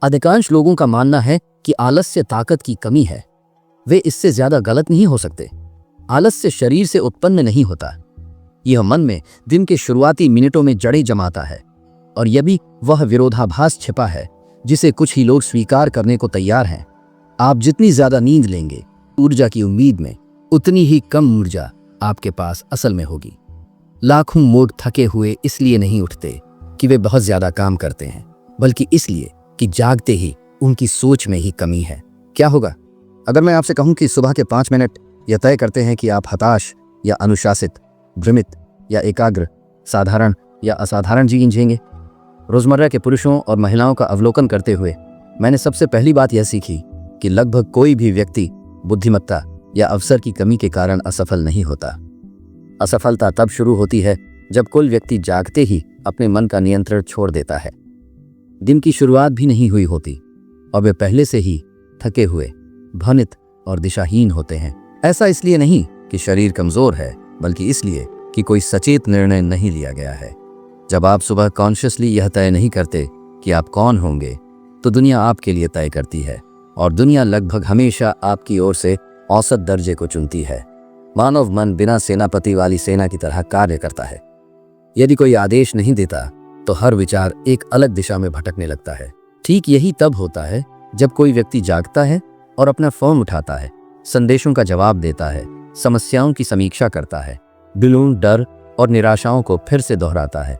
अधिकांश लोगों का मानना है कि आलस्य ताकत की कमी है। वे इससे ज्यादा गलत नहीं हो सकते। आलस्य शरीर से उत्पन्न नहीं होता। यह मन में दिन के शुरुआती मिनटों में जड़ें जमाता है और यह भी वह विरोधाभास छिपा है जिसे कुछ ही लोग स्वीकार करने को तैयार हैं। आप जितनी ज्यादा नींद लेंगे ऊर्जा की उम्मीद में, उतनी ही कम ऊर्जा आपके पास असल में होगी। लाखों लोग थके हुए इसलिए नहीं उठते कि वे बहुत ज्यादा काम करते हैं, बल्कि इसलिए कि जागते ही उनकी सोच में ही कमी है। क्या होगा अगर मैं आपसे कहूं कि सुबह के 5 मिनट यह तय करते हैं कि आप हताश या अनुशासित, भ्रमित या एकाग्र, साधारण या असाधारण जीवन जिएंगे। रोजमर्रा के पुरुषों और महिलाओं का अवलोकन करते हुए मैंने सबसे पहली बात यह सीखी कि लगभग कोई भी व्यक्ति बुद्धिमत्ता या अवसर की कमी के कारण असफल नहीं होता। असफलता तब शुरू होती है जब कोई व्यक्ति जागते ही अपने मन का नियंत्रण छोड़ देता है। दिन की शुरुआत भी नहीं हुई होती और वे पहले से ही थके हुए, भ्रमित और दिशाहीन होते हैं। ऐसा इसलिए नहीं कि शरीर कमजोर है, बल्कि इसलिए कि कोई सचेत निर्णय नहीं लिया गया है। जब आप सुबह कॉन्शियसली यह तय नहीं करते कि आप कौन होंगे, तो दुनिया आपके लिए तय करती है और दुनिया लगभग हमेशा आपकी ओर से औसत दर्जे को चुनती है। मानव मन बिना सेनापति वाली सेना की तरह कार्य करता है। यदि कोई आदेश नहीं देता तो हर विचार एक अलग दिशा में भटकने लगता है। ठीक यही तब होता है जब कोई व्यक्ति जागता है और अपना फोन उठाता है, संदेशों का जवाब देता है, समस्याओं की समीक्षा करता है, दिलों, डर और निराशाओं को फिर से दोहराता है।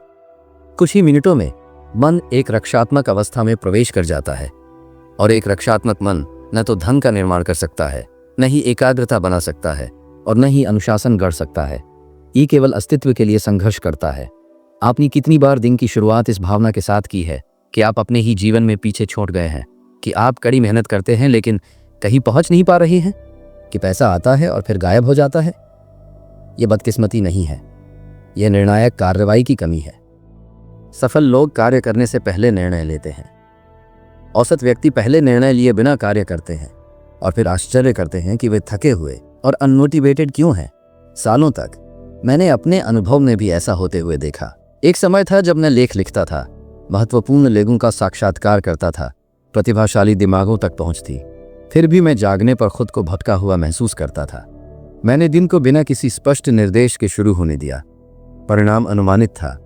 कुछ ही मिनटों में मन एक रक्षात्मक अवस्था में प्रवेश कर जाता है और एक रक्षात्मक मन न तो धन का निर्माण कर सकता है, न ही एकाग्रता बना सकता है और न ही अनुशासन गढ़ सकता है। ये केवल अस्तित्व के लिए संघर्ष करता है। आपने कितनी बार दिन की शुरुआत इस भावना के साथ की है कि आप अपने ही जीवन में पीछे छूट गए हैं, कि आप कड़ी मेहनत करते हैं लेकिन कहीं पहुंच नहीं पा रहे हैं, कि पैसा आता है और फिर गायब हो जाता है। यह बदकिस्मती नहीं है, यह निर्णायक कार्रवाई की कमी है। सफल लोग कार्य करने से पहले निर्णय लेते हैं। औसत व्यक्ति पहले निर्णय लिए बिना कार्य करते हैं और फिर आश्चर्य करते हैं कि वे थके हुए और अनमोटिवेटेड क्यों हैं। सालों तक मैंने अपने अनुभव में भी ऐसा होते हुए देखा। एक समय था जब मैं लेख लिखता था, महत्वपूर्ण लोगों का साक्षात्कार करता था, प्रतिभाशाली दिमागों तक पहुंचती, फिर भी मैं जागने पर खुद को भटका हुआ महसूस करता था। मैंने दिन को बिना किसी स्पष्ट निर्देश के शुरू होने दिया। परिणाम अनुमानित था,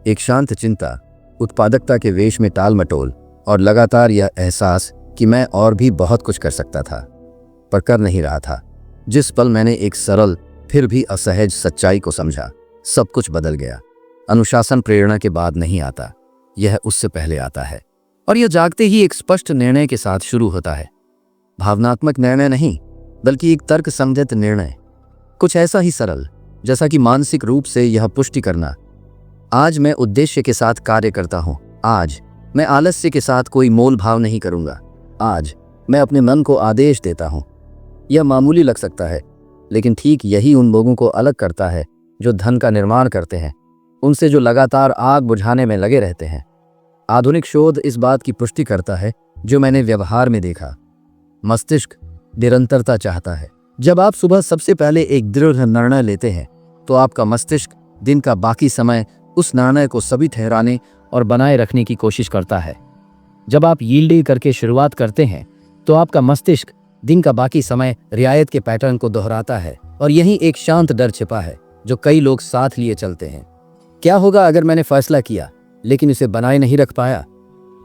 एक शांत चिंता, उत्पादकता के वेश में टाल मटोल और लगातार यह एहसास कि मैं और भी बहुत कुछ कर सकता था पर कर नहीं रहा था। जिस पल मैंने एक सरल फिर भी असहज सच्चाई को समझा, सब कुछ बदल गया। अनुशासन प्रेरणा के बाद नहीं आता, यह उससे पहले आता है और यह जागते ही एक स्पष्ट निर्णय के साथ शुरू होता है। भावनात्मक निर्णय नहीं, बल्कि एक तर्क संगत निर्णय। कुछ ऐसा ही सरल जैसा कि मानसिक रूप से यह पुष्टि करना, आज मैं उद्देश्य के साथ कार्य करता हूं, आज मैं आलस्य के साथ कोई मोल भाव नहीं करूंगा, आज मैं अपने मन को आदेश देता हूं। यह मामूली लग सकता है, लेकिन ठीक यही उन लोगों को अलग करता है जो धन का निर्माण करते हैं, उनसे जो लगातार आग बुझाने में लगे रहते हैं। आधुनिक शोध इस बात की पुष्टि करता है जो मैंने व्यवहार में देखा। मस्तिष्क निरंतरता चाहता है। जब आप सुबह सबसे पहले एक दृढ़ निर्णय लेते हैं तो आपका मस्तिष्क दिन का बाकी समय उस निर्णय को सभी ठहराने और बनाए रखने की कोशिश करता है। जब आप यील्ड करके शुरुआत करते हैं तो आपका मस्तिष्क दिन का बाकी समय रियायत के पैटर्न को दोहराता है और यही एक शांत डर छिपा है जो कई लोग साथ लिए चलते हैं। क्या होगा अगर मैंने फैसला किया लेकिन इसे बनाए नहीं रख पाया?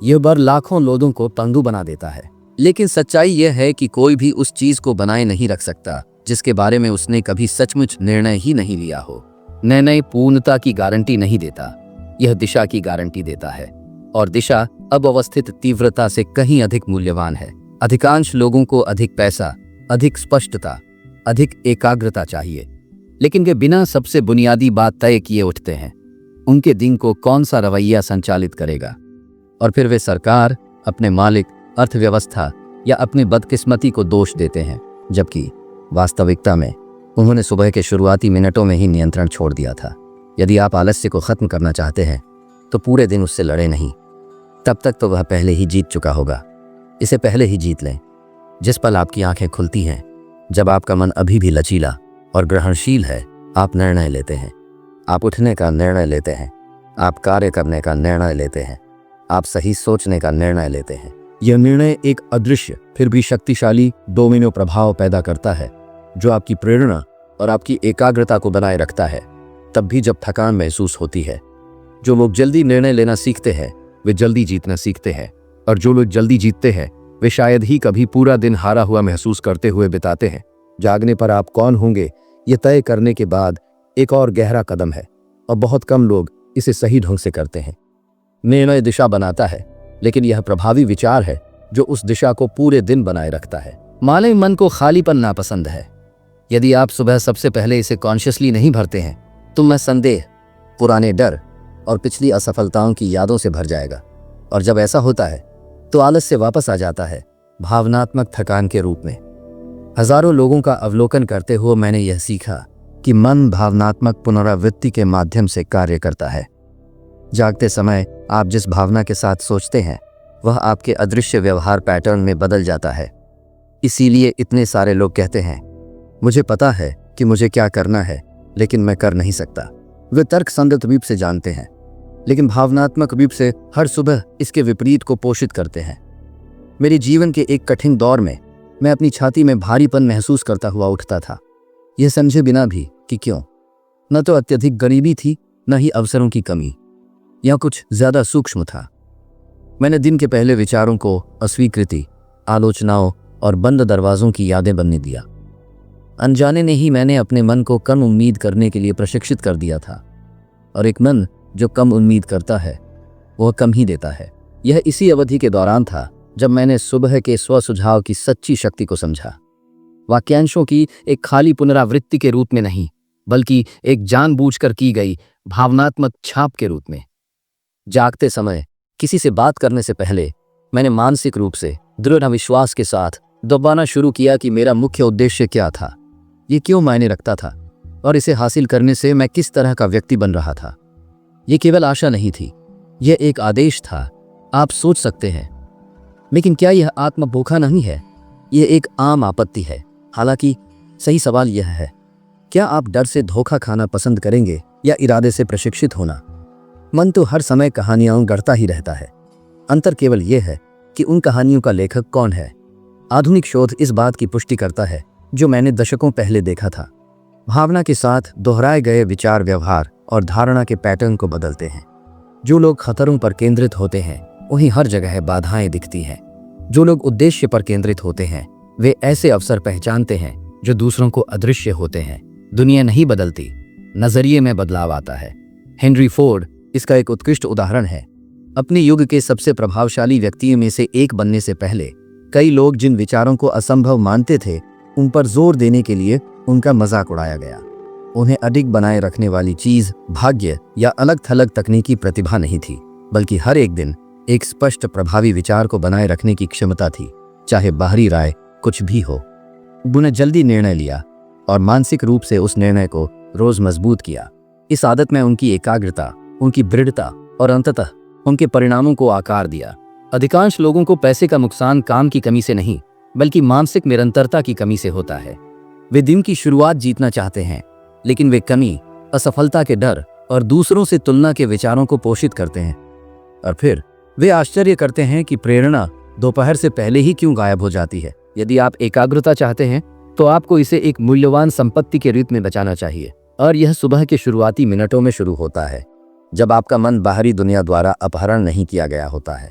यह डर लाखों लोगों को पंगु बना देता है। लेकिन सच्चाई यह है कि कोई भी उस चीज को बनाए नहीं रख सकता जिसके बारे में उसने कभी सचमुच निर्णय ही नहीं लिया हो। निर्णय पूर्णता की गारंटी नहीं देता, यह दिशा की गारंटी देता है और दिशा अव्यवस्थित तीव्रता से कहीं अधिक मूल्यवान है। अधिकांश लोगों को अधिक पैसा, अधिक स्पष्टता, अधिक एकाग्रता चाहिए, लेकिन वे बिना सबसे बुनियादी बात तय किए उठते हैं, उनके दिन को कौन सा रवैया संचालित करेगा। और फिर वे सरकार, अपने मालिक, अर्थव्यवस्था या अपनी बदकिस्मती को दोष देते हैं, जबकि वास्तविकता में उन्होंने सुबह के शुरुआती मिनटों में ही नियंत्रण छोड़ दिया था। यदि आप आलस्य को खत्म करना चाहते हैं तो पूरे दिन उससे लड़े नहीं, तब तक तो वह पहले ही जीत चुका होगा। इसे पहले ही जीत लें। जिस पल आपकी आंखें खुलती हैं, जब आपका मन अभी भी लचीला और ग्रहणशील है, आप निर्णय लेते हैं। आप उठने का निर्णय लेते हैं, आप कार्य करने का निर्णय लेते हैं, आप सही सोचने का निर्णय लेते हैं। यह निर्णय एक अदृश्य फिर भी शक्तिशाली डोमिनो प्रभाव पैदा करता है जो आपकी प्रेरणा और आपकी एकाग्रता को बनाए रखता है, तब भी जब थकान महसूस होती है। जो लोग जल्दी निर्णय लेना सीखते हैं वे जल्दी जीतना सीखते हैं, और जो लोग जल्दी जीतते हैं वे शायद ही कभी पूरा दिन हारा हुआ महसूस करते हुए बिताते हैं। जागने पर आप कौन होंगे ये तय करने के बाद एक और गहरा कदम है, और बहुत कम लोग इसे सही ढंग से करते हैं। निर्णय दिशा बनाता है, लेकिन यह प्रभावी विचार है जो उस दिशा को पूरे दिन बनाए रखता है। मानव मन को खालीपन नापसंद है। यदि आप सुबह सबसे पहले इसे कॉन्शियसली नहीं भरते हैं तो मैं संदेह, पुराने डर और पिछली असफलताओं की यादों से भर जाएगा, और जब ऐसा होता है तो आलस्य वापस आ जाता है भावनात्मक थकान के रूप में। हजारों लोगों का अवलोकन करते हुए मैंने यह सीखा कि मन भावनात्मक पुनरावृत्ति के माध्यम से कार्य करता है। जागते समय आप जिस भावना के साथ सोचते हैं वह आपके अदृश्य व्यवहार पैटर्न में बदल जाता है। इसीलिए इतने सारे लोग कहते हैं, मुझे पता है कि मुझे क्या करना है लेकिन मैं कर नहीं सकता। वे तर्कसंगत रूप से जानते हैं, लेकिन भावनात्मक रूप से हर सुबह इसके विपरीत को पोषित करते हैं। मेरे जीवन के एक कठिन दौर में मैं अपनी छाती में भारीपन महसूस करता हुआ उठता था, यह समझे बिना भी कि क्यों। न तो अत्यधिक गरीबी थी, न ही अवसरों की कमी, या कुछ ज्यादा सूक्ष्म था। मैंने दिन के पहले विचारों को अस्वीकृति, आलोचनाओं और बंद दरवाजों की यादें बनने दिया। अनजाने ने ही मैंने अपने मन को कम उम्मीद करने के लिए प्रशिक्षित कर दिया था, और एक मन जो कम उम्मीद करता है वह कम ही देता है। यह इसी अवधि के दौरान था जब मैंने सुबह के स्व सुझाव की सच्ची शक्ति को समझा, वाक्यांशों की एक खाली पुनरावृत्ति के रूप में नहीं, बल्कि एक जानबूझकर की गई भावनात्मक छाप के रूप में। जागते समय किसी से बात करने से पहले मैंने मानसिक रूप से दृढ़ विश्वास के साथ दोबारा शुरू किया कि मेरा मुख्य उद्देश्य क्या था, ये क्यों मायने रखता था, और इसे हासिल करने से मैं किस तरह का व्यक्ति बन रहा था। ये केवल आशा नहीं थी, यह एक आदेश था। आप सोच सकते हैं, लेकिन क्या यह आत्मभोखा नहीं है? यह एक आम आपत्ति है। हालांकि सही सवाल यह है, क्या आप डर से धोखा खाना पसंद करेंगे या इरादे से प्रशिक्षित होना? मन तो हर समय कहानियां गढ़ता ही रहता है। अंतर केवल यह है कि उन कहानियों का लेखक कौन है। आधुनिक शोध इस बात की पुष्टि करता है जो मैंने दशकों पहले देखा था। भावना के साथ दोहराए गए विचार व्यवहार और धारणा के पैटर्न को बदलते हैं। जो लोग खतरों पर केंद्रित होते हैं उन्हें हर जगह बाधाएं दिखती हैं। जो लोग उद्देश्य पर केंद्रित होते हैं वे ऐसे अवसर पहचानते हैं जो दूसरों को अदृश्य होते हैं। दुनिया नहीं बदलती, नजरिए में बदलाव आता है। हेनरी फोर्ड इसका एक उत्कृष्ट उदाहरण है। अपने युग के सबसे प्रभावशाली व्यक्तियों में से एक बनने से पहले कई लोग जिन विचारों को असंभव मानते थे उन पर जोर देने के लिए उनका मजाक उड़ाया गया। उन्हें अडिग बनाए रखने वाली चीज भाग्य या अलग थलग तकनीकी प्रतिभा नहीं थी, बल्कि हर एक दिन एक स्पष्ट प्रभावी विचार को बनाए रखने की क्षमता थी, चाहे बाहरी राय कुछ भी हो। उन्होंने जल्दी निर्णय लिया और मानसिक रूप से उस निर्णय को रोज मजबूत किया। इस आदत में उनकी एकाग्रता, उनकी दृढ़ता और अंततः उनके परिणामों को आकार दिया। अधिकांश लोगों को पैसे का नुकसान काम की कमी से नहीं बल्कि मानसिक निरंतरता की कमी से होता है। वे दिन की शुरुआत जीतना चाहते हैं, लेकिन वे कमी, असफलता के डर और दूसरों से तुलना के विचारों को पोषित करते हैं, और फिर वे आश्चर्य करते हैं कि प्रेरणा दोपहर से पहले ही क्यों गायब हो जाती है। यदि आप एकाग्रता चाहते हैं तो आपको इसे एक मूल्यवान संपत्ति के रूप में बचाना चाहिए, और यह सुबह के शुरुआती मिनटों में शुरू होता है जब आपका मन बाहरी दुनिया द्वारा अपहरण नहीं किया गया होता है।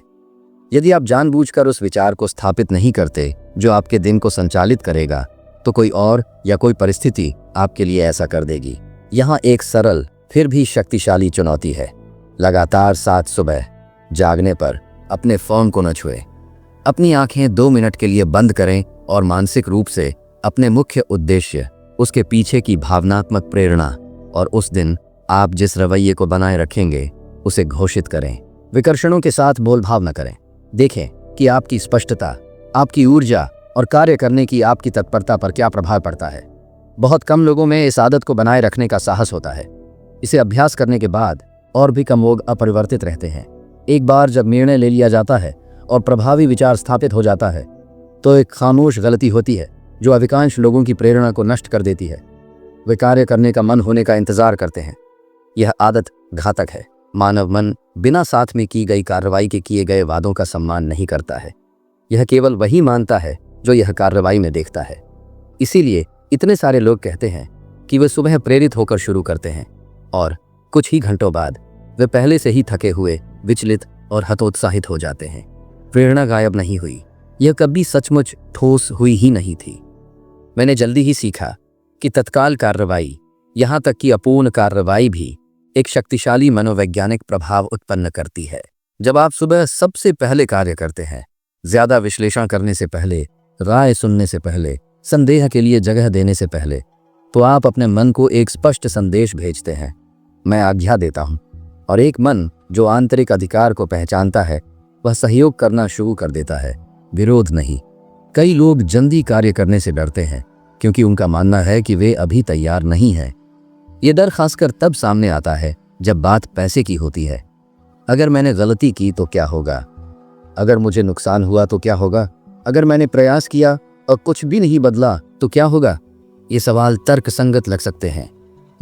यदि आप जानबूझकर उस विचार को स्थापित नहीं करते जो आपके दिन को संचालित करेगा, तो कोई और या कोई परिस्थिति आपके लिए ऐसा कर देगी। यहाँ एक सरल फिर भी शक्तिशाली चुनौती है। लगातार 7 सुबह जागने पर अपने फोन को न छुएं। अपनी आंखें 2 मिनट के लिए बंद करें और मानसिक रूप से अपने मुख्य उद्देश्य, उसके पीछे की भावनात्मक प्रेरणा और उस दिन आप जिस रवैये को बनाए रखेंगे उसे घोषित करें। विकर्षणों के साथ बोलभाव न करें। देखें कि आपकी स्पष्टता, आपकी ऊर्जा और कार्य करने की आपकी तत्परता पर क्या प्रभाव पड़ता है। बहुत कम लोगों में इस आदत को बनाए रखने का साहस होता है। इसे अभ्यास करने के बाद और भी कम लोग अपरिवर्तित रहते हैं। एक बार जब निर्णय ले लिया जाता है और प्रभावी विचार स्थापित हो जाता है तो एक खामोश गलती होती है जो अधिकांश लोगों की प्रेरणा को नष्ट कर देती है। वे कार्य करने का मन होने का इंतजार करते हैं। यह आदत घातक है। मानव मन बिना साथ में की गई कार्रवाई के किए गए वादों का सम्मान नहीं करता है। यह केवल वही मानता है जो यह कार्रवाई में देखता है। इसीलिए इतने सारे लोग कहते हैं कि वे सुबह प्रेरित होकर शुरू करते हैं और कुछ ही घंटों बाद वे पहले से ही थके हुए, विचलित और हतोत्साहित हो जाते हैं। प्रेरणा गायब नहीं हुई, यह कभी सचमुच ठोस हुई ही नहीं थी। मैंने जल्दी ही सीखा कि तत्काल कार्रवाई, यहाँ तक कि अपूर्ण कार्रवाई भी एक शक्तिशाली मनोवैज्ञानिक प्रभाव उत्पन्न करती है। जब आप सुबह सबसे पहले कार्य करते हैं, ज्यादा विश्लेषण करने से पहले, राय सुनने से पहले, संदेह के लिए जगह देने से पहले, तो आप अपने मन को एक स्पष्ट संदेश भेजते हैं, मैं आज्ञा देता हूं। और एक मन जो आंतरिक अधिकार को पहचानता है, वह सहयोग करना शुरू कर देता है, विरोध नहीं। कई लोग जल्दी कार्य करने से डरते हैं क्योंकि उनका मानना है कि वे अभी तैयार नहीं हैं। ये डर खासकर तब सामने आता है जब बात पैसे की होती है। अगर मैंने गलती की तो क्या होगा? अगर मुझे नुकसान हुआ तो क्या होगा? अगर मैंने प्रयास किया और कुछ भी नहीं बदला तो क्या होगा? ये सवाल तर्कसंगत लग सकते हैं,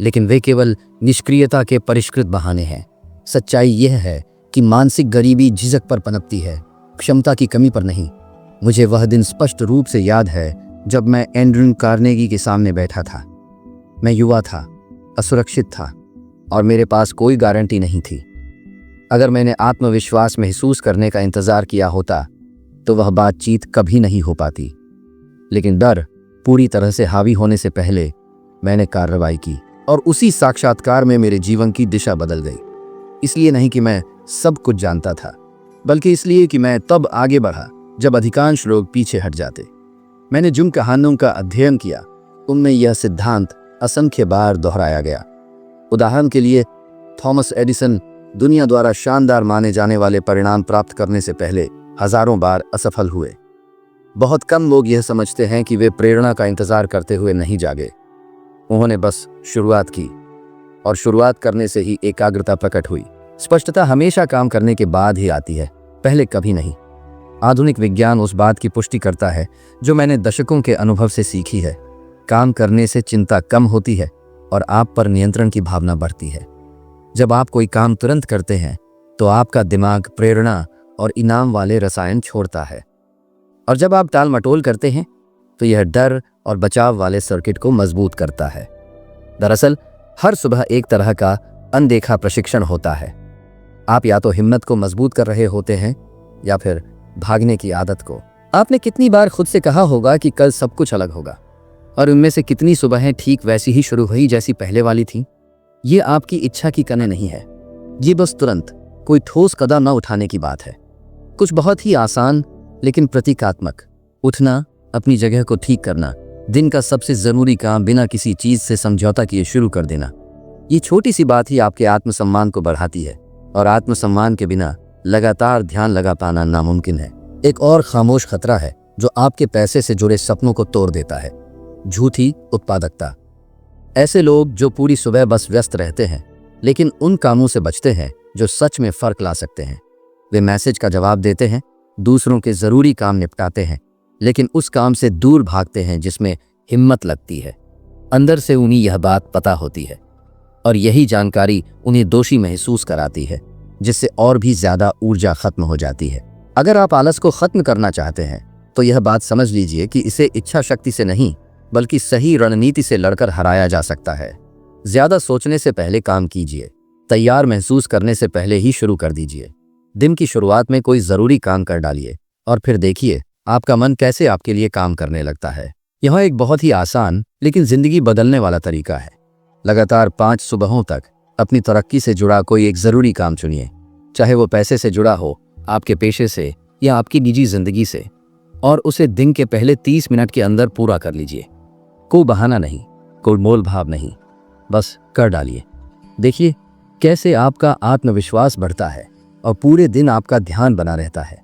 लेकिन वे केवल निष्क्रियता के परिष्कृत बहाने हैं। सच्चाई यह है कि मानसिक गरीबी झिझक पर पनपती है, क्षमता की कमी पर नहीं। मुझे वह दिन स्पष्ट रूप से याद है जब मैं एंड्रू कार्नेगी के सामने बैठा था। मैं युवा था, असुरक्षित था और मेरे पास कोई गारंटी नहीं थी। अगर मैंने आत्मविश्वास महसूस करने का इंतजार किया होता तो वह बातचीत कभी नहीं हो पाती। लेकिन डर पूरी तरह से हावी होने से पहले मैंने कार्रवाई की और उसी साक्षात्कार में मेरे जीवन की दिशा बदल गई। इसलिए नहीं कि मैं सब कुछ जानता था, बल्कि इसलिए कि मैं तब आगे बढ़ा जब अधिकांश लोग पीछे हट जाते। मैंने जिन कहानियों का अध्ययन किया उनमें यह सिद्धांत असंख्य बार दोहराया गया। उदाहरण के लिए, थॉमस एडिसन दुनिया द्वारा शानदार माने जाने वाले परिणाम प्राप्त करने से पहले हजारों बार असफल हुए। बहुत कम लोग यह समझते हैं कि वे प्रेरणा का इंतजार करते हुए नहीं जागे, उन्होंने बस शुरुआत की और शुरुआत करने से ही एकाग्रता प्रकट हुई। स्पष्टता हमेशा काम करने के बाद ही आती है, पहले कभी नहीं। आधुनिक विज्ञान उस बात की पुष्टि करता है जो मैंने दशकों के अनुभव से सीखी है। काम करने से चिंता कम होती है और आप पर नियंत्रण की भावना बढ़ती है। जब आप कोई काम तुरंत करते हैं तो आपका दिमाग प्रेरणा और इनाम वाले रसायन छोड़ता है, और जब आप टाल मटोल करते हैं तो यह डर और बचाव वाले सर्किट को मजबूत करता है। दरअसल हर सुबह एक तरह का अनदेखा प्रशिक्षण होता है। आप या तो हिम्मत को मजबूत कर रहे होते हैं या फिर भागने की आदत को। आपने कितनी बार खुद से कहा होगा कि कल सब कुछ अलग होगा, और उनमें से कितनी सुबहें ठीक वैसी ही शुरू हुई जैसी पहले वाली थी। ये आपकी इच्छा की कमी नहीं है, ये बस तुरंत कोई ठोस कदम न उठाने की बात है। कुछ बहुत ही आसान लेकिन प्रतीकात्मक, उठना, अपनी जगह को ठीक करना, दिन का सबसे जरूरी काम बिना किसी चीज से समझौता किए शुरू कर देना। ये छोटी सी बात ही आपके आत्मसम्मान को बढ़ाती है, और आत्मसम्मान के बिना लगातार ध्यान लगा पाना नामुमकिन है। एक और खामोश खतरा है जो आपके पैसे से जुड़े सपनों को तोड़ देता है, झूठी उत्पादकता। ऐसे लोग जो पूरी सुबह बस व्यस्त रहते हैं लेकिन उन कामों से बचते हैं जो सच में फर्क ला सकते हैं। वे मैसेज का जवाब देते हैं, दूसरों के जरूरी काम निपटाते हैं, लेकिन उस काम से दूर भागते हैं जिसमें हिम्मत लगती है। अंदर से उन्हें यह बात पता होती है, और यही जानकारी उन्हें दोषी महसूस कराती है, जिससे और भी ज्यादा ऊर्जा खत्म हो जाती है। अगर आप आलस को खत्म करना चाहते हैं तो यह बात समझ लीजिए कि इसे इच्छा शक्ति से नहीं बल्कि सही रणनीति से लड़कर हराया जा सकता है। ज्यादा सोचने से पहले काम कीजिए, तैयार महसूस करने से पहले ही शुरू कर दीजिए। दिन की शुरुआत में कोई जरूरी काम कर डालिए और फिर देखिए आपका मन कैसे आपके लिए काम करने लगता है। यह एक बहुत ही आसान लेकिन जिंदगी बदलने वाला तरीका है। लगातार 5 सुबहों तक अपनी तरक्की से जुड़ा कोई एक जरूरी काम चुनिए, चाहे वो पैसे से जुड़ा हो, आपके पेशे से या आपकी निजी जिंदगी से, और उसे दिन के पहले 30 मिनट के अंदर पूरा कर लीजिए। कोई बहाना नहीं, कोई मोल भाव नहीं, बस कर डालिए। देखिए कैसे आपका आत्मविश्वास बढ़ता है और पूरे दिन आपका ध्यान बना रहता है।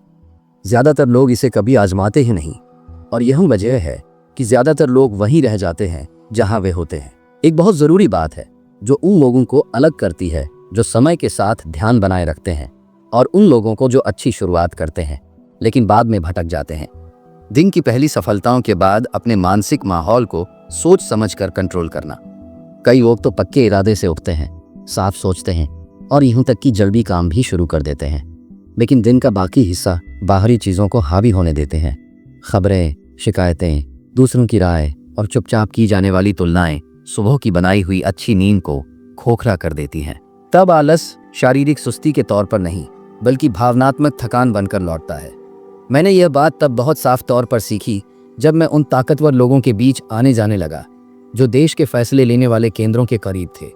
ज्यादातर लोग इसे कभी आजमाते ही नहीं, और यही वजह है कि ज्यादातर लोग वहीं रह जाते हैं जहां वे होते हैं। एक बहुत जरूरी बात है जो उन लोगों को अलग करती है जो समय के साथ ध्यान बनाए रखते हैं, और उन लोगों को जो अच्छी शुरुआत करते हैं लेकिन बाद में भटक जाते हैं। दिन की पहली सफलताओं के बाद अपने मानसिक माहौल को सोच समझकर कंट्रोल करना। कई लोग तो पक्के इरादे से उठते हैं, साफ सोचते हैं और यूं तक कि जल्दी काम भी शुरू कर देते हैं, लेकिन दिन का बाकी हिस्सा बाहरी चीज़ों को हावी होने देते हैं। खबरें, शिकायतें, दूसरों की राय और चुपचाप की जाने वाली तुलनाएं सुबह की बनाई हुई अच्छी नींद को खोखला कर देती हैं। तब आलस शारीरिक सुस्ती के तौर पर नहीं बल्कि भावनात्मक थकान बनकर लौटता है। मैंने यह बात तब बहुत साफ तौर पर सीखी जब मैं उन ताकतवर लोगों के बीच आने जाने लगा जो देश के फैसले लेने वाले केंद्रों के करीब थे।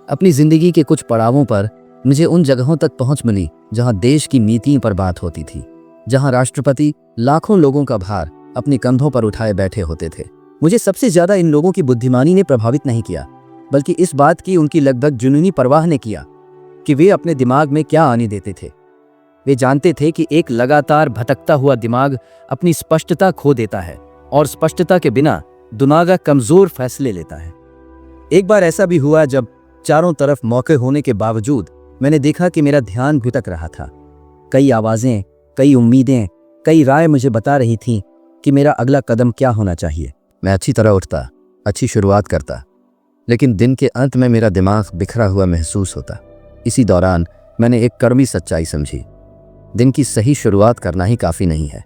अपनी जिंदगी के कुछ पड़ावों पर मुझे उन जगहों तक पहुंच मिली जहां देश की नीतियों पर बात होती थी, जहां राष्ट्रपति लाखों लोगों का भार अपने कंधों पर उठाए बैठे होते थे। मुझे सबसे ज्यादा इन लोगों की बुद्धिमानी ने प्रभावित नहीं किया, बल्कि इस बात की उनकी लगभग जुनूनी परवाह ने किया कि वे अपने दिमाग में क्या आने देते थे। वे जानते थे कि एक लगातार भटकता हुआ दिमाग अपनी स्पष्टता खो देता है और स्पष्टता के बिना दिमाग कमजोर फैसले लेता है। एक बार ऐसा भी हुआ जब चारों तरफ मौके होने के बावजूद मैंने देखा कि मेरा ध्यान भटक रहा था। कई आवाजें, कई उम्मीदें, कई राय मुझे बता रही थीं कि मेरा अगला कदम क्या होना चाहिए। मैं अच्छी तरह उठता, अच्छी शुरुआत करता, लेकिन दिन के अंत में मेरा दिमाग बिखरा हुआ महसूस होता। इसी दौरान मैंने एक कड़वी सच्चाई समझी। दिन की सही शुरुआत करना ही काफ़ी नहीं है,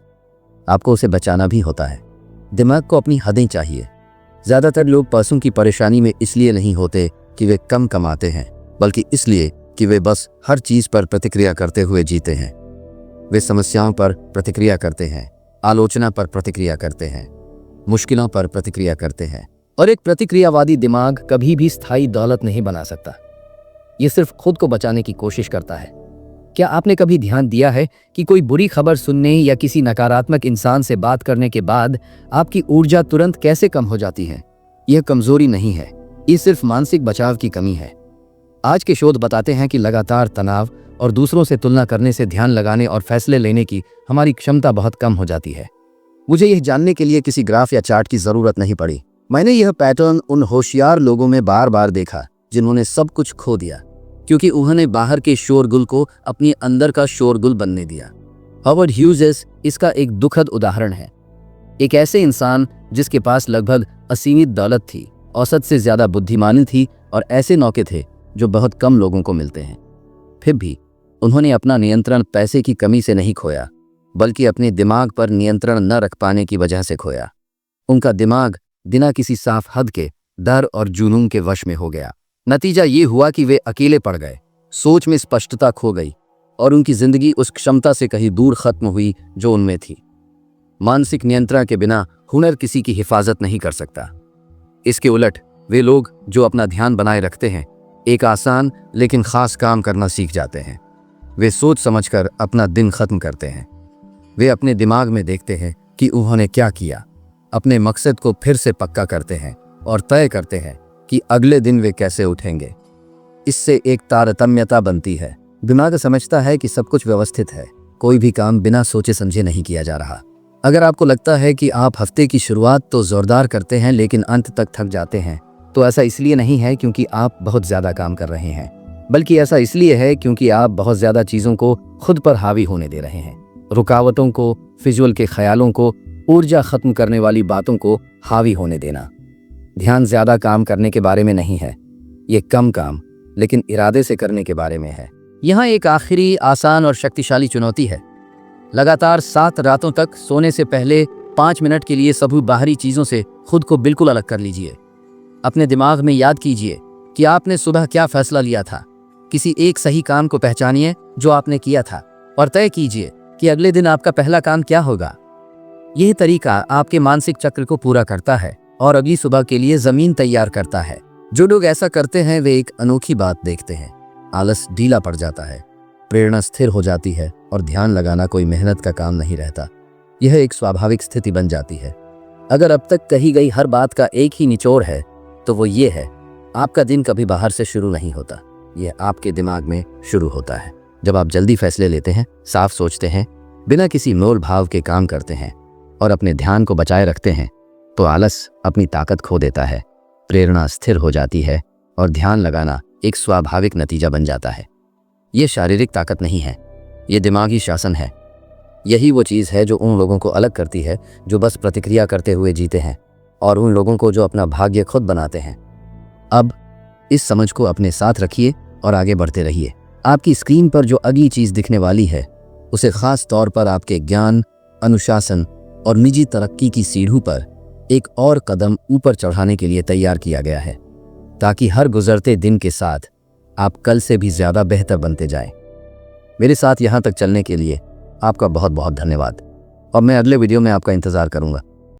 आपको उसे बचाना भी होता है। दिमाग को अपनी हदें चाहिए। ज़्यादातर लोग पैसों की परेशानी में इसलिए नहीं होते कि वे कम कमाते हैं, बल्कि इसलिए कि वे बस हर चीज़ पर प्रतिक्रिया करते हुए जीते हैं। वे समस्याओं पर प्रतिक्रिया करते हैं, आलोचना पर प्रतिक्रिया करते हैं, मुश्किलों पर प्रतिक्रिया करते हैं। और एक प्रतिक्रियावादी दिमाग कभी भी स्थायी दौलत नहीं बना सकता। ये सिर्फ खुद को बचाने की कोशिश करता है। क्या आपने कभी ध्यान दिया है कि कोई बुरी खबर सुनने या किसी नकारात्मक इंसान से बात करने के बाद आपकी ऊर्जा तुरंत कैसे कम हो जाती है? यह कमजोरी नहीं है, ये सिर्फ मानसिक बचाव की कमी है। आज के शोध बताते हैं कि लगातार तनाव और दूसरों से तुलना करने से ध्यान लगाने और फैसले लेने की हमारी क्षमता बहुत कम हो जाती है। मुझे यह जानने के लिए किसी ग्राफ या चार्ट की जरूरत नहीं पड़ी। मैंने यह पैटर्न उन होशियार लोगों में बार बार देखा जिन्होंने सब कुछ खो दिया क्योंकि उन्होंने बाहर के शोरगुल को अपने अंदर का शोरगुल बनने दिया। हॉवर्ड ह्यूजेस इसका एक दुखद उदाहरण है। एक ऐसे इंसान जिसके पास लगभग असीमित दौलत थी, औसत से ज्यादा बुद्धिमानी थी और ऐसे मौके थे जो बहुत कम लोगों को मिलते हैं। फिर भी उन्होंने अपना नियंत्रण पैसे की कमी से नहीं खोया, बल्कि अपने दिमाग पर नियंत्रण न रख पाने की वजह से खोया। उनका दिमाग बिना किसी साफ हद के डर और जुनून के वश में हो गया। नतीजा ये हुआ कि वे अकेले पड़ गए, सोच में स्पष्टता खो गई और उनकी जिंदगी उस क्षमता से कहीं दूर खत्म हुई जो उनमें थी। मानसिक नियंत्रण के बिना हुनर किसी की हिफाजत नहीं कर सकता। इसके उलट वे लोग जो अपना ध्यान बनाए रखते हैं एक आसान लेकिन खास काम करना सीख जाते हैं। वे सोच समझकर अपना दिन खत्म करते हैं। वे अपने दिमाग में देखते हैं कि उन्होंने क्या किया, अपने मकसद को फिर से पक्का करते हैं और तय करते हैं कि अगले दिन वे कैसे उठेंगे। इससे एक तारतम्यता बनती है। दिमाग समझता है कि सब कुछ व्यवस्थित है, कोई भी काम बिना सोचे समझे नहीं किया जा रहा। अगर आपको लगता है कि आप हफ्ते की शुरुआत तो जोरदार करते हैं लेकिन अंत तक थक जाते हैं, तो ऐसा इसलिए नहीं है क्योंकि आप बहुत ज़्यादा काम कर रहे हैं, बल्कि ऐसा इसलिए है क्योंकि आप बहुत ज़्यादा चीज़ों को खुद पर हावी होने दे रहे हैं। रुकावटों को, फिजूल के ख्यालों को, ऊर्जा खत्म करने वाली बातों को हावी होने देना। ध्यान ज़्यादा काम करने के बारे में नहीं है, ये कम काम लेकिन इरादे से करने के बारे में है। यहाँ एक आखिरी आसान और शक्तिशाली चुनौती है। लगातार 7 रातों तक सोने से पहले 5 मिनट के लिए सभी बाहरी चीज़ों से खुद को बिल्कुल अलग कर लीजिए। अपने दिमाग में याद कीजिए कि आपने सुबह क्या फैसला लिया था। किसी एक सही काम को पहचानिए जो आपने किया था और तय कीजिए कि अगले दिन आपका पहला काम क्या होगा। यह तरीका आपके मानसिक चक्र को पूरा करता है और अगली सुबह के लिए जमीन तैयार करता है। जो लोग ऐसा करते हैं वे एक अनोखी बात देखते हैं। आलस ढीला पड़ जाता है, प्रेरणा स्थिर हो जाती है और ध्यान लगाना कोई मेहनत का काम नहीं रहता। यह एक स्वाभाविक स्थिति बन जाती है। अगर अब तक कही गई हर बात का एक ही निचोड़ है तो वो ये है, आपका दिन कभी बाहर से शुरू नहीं होता, यह आपके दिमाग में शुरू होता है। जब आप जल्दी फैसले लेते हैं, साफ सोचते हैं, बिना किसी मोल भाव के काम करते हैं और अपने ध्यान को बचाए रखते हैं, तो आलस अपनी ताकत खो देता है, प्रेरणा स्थिर हो जाती है और ध्यान लगाना एक स्वाभाविक नतीजा बन जाता है। ये शारीरिक ताकत नहीं है, ये दिमागी शासन है। यही वो चीज़ है जो उन लोगों को अलग करती है जो बस प्रतिक्रिया करते हुए जीते हैं और उन लोगों को जो अपना भाग्य खुद बनाते हैं। अब इस समझ को अपने साथ रखिए और आगे बढ़ते रहिए। आपकी स्क्रीन पर जो अगली चीज़ दिखने वाली है उसे खास तौर पर आपके ज्ञान, अनुशासन और निजी तरक्की की सीढ़ी पर एक और कदम ऊपर चढ़ाने के लिए तैयार किया गया है, ताकि हर गुजरते दिन के साथ आप कल से भी ज्यादा बेहतर बनते जाएं। मेरे साथ यहां तक चलने के लिए आपका बहुत बहुत धन्यवाद और मैं अगले वीडियो में आपका इंतजार करूंगा।